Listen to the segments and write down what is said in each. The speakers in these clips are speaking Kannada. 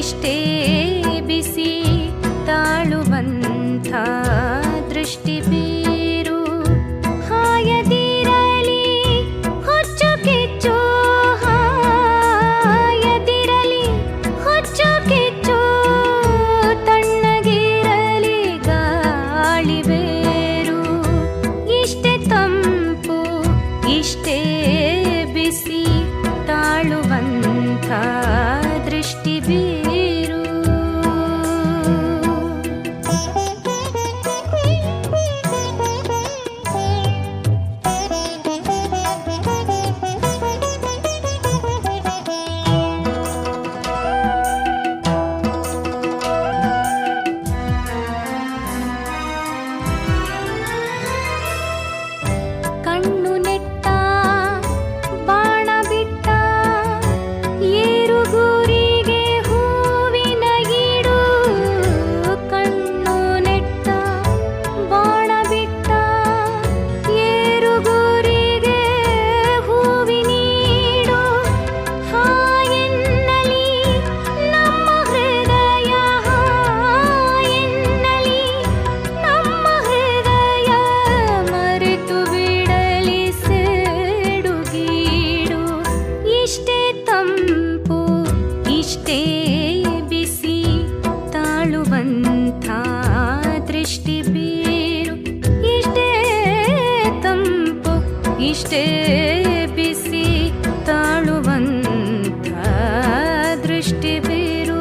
ಇಷ್ಟೇ ಬಿಸಿ ತಾಳುವಂಥ ದೃಷ್ಟಿ ಬೀರು. ಹಾಯದಿರಲಿ ಹೊಚ್ಚು ಕಿಚ್ಚು, ಹಾಯದಿರಲಿ ಹೊಚ್ಚು ಕಿಚ್ಚು, ತಣ್ಣಗಿರಲಿ ಗಾಳಿ ಬೇರು. ಇಷ್ಟೇ ತಂಪು ಇಷ್ಟೇ ಬಿಸಿ ತಾಳುವಂಥ ದೃಷ್ಟಿ ಬೀರು. ಕಣ್ಣು ನೆಟ್ಟ ಬಾಣ ಬಿಟ್ಟ ಏರು ಗುರಿಗೆ ಹೂವಿನ ಗಿಡು. ಕಣ್ಣು ನೆಟ್ಟ ಬಾಣ ಬಿಟ್ಟ ಏರು ಗುರಿಗೆ ಹೂವಿನೀಡು. ಹಾಯೆನ್ನಲಿ ನಮ್ಮ ಹೃದಯ, ಹಾಯೆನ್ನಲಿ ನಮ್ಮ ಹೃದಯ, ಮರೆತು ಬಿಡಲಿ ಸೇಡುಗೀಡು. ಇಷ್ಟೇ ತಂಪು ಇಷ್ಟೇ ಬಿಸಿ ತಾಳುವಂಥ ದೃಷ್ಟಿ ಬೀರು. ಇಷ್ಟೇ ತಂಪು ಇಷ್ಟೇ ಬಿಸಿ ತಾಳುವಂಥ ದೃಷ್ಟಿ ಬೀರು.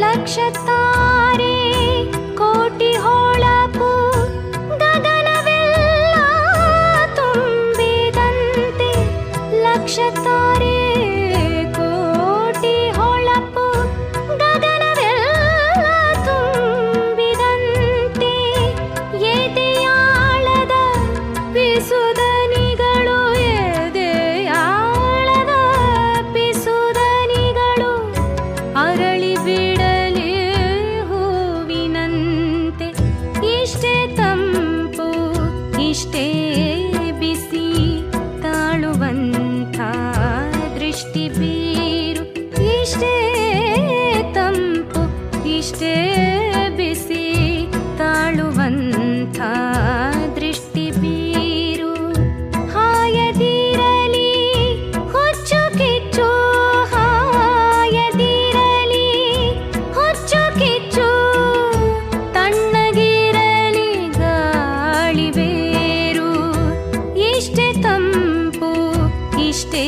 ಲಕ್ಷ ತಾರೆ ಕೋಟಿ ಹೊಳಪು, ಗಗನವೆಲ್ಲ ತುಂಬಿದಂತೆ. ಲಕ್ಷ ತಾರೆ ಕೋಟಿ ಹೊಳಪು, ಗಗನವೆಲ್ಲ ತುಂಬಿದಂತೆ. ಎದೆಯಾಳದ ಪಿಸುದನಿಗಳು, ಎದೆಯಾಳದ ಪಿಸುದನಿಗಳು ಅರಳಿ ಬಿಡಲಿ ಹೂವಿನಂತೆ. ಇಷ್ಟೇ ತಂಪು ಇಷ್ಟೇ ಬಿಸಿ ತಾಳುವಂಥ ದೃಷ್ಟಿ ಬೀರು. ಇಷ್ಟೇ ತಂಪು ಇಷ್ಟೇ ಬಿಸಿ ತಾಳುವಂಥ ದೃಷ್ಟಿ ಬೀರು. ಹಾಯದಿರಲಿ ಹೊಚ್ಚು ಕಿಚ್ಚು, ಹಾಯದಿರಲಿ ಹೊಚ್ಚು ಕಿಚ್ಚು, ತಣ್ಣಗಿರಲಿ ಗಾಳಿ ಬೇರು. ಇಷ್ಟೇ ತಂಪು ಇಷ್ಟೇ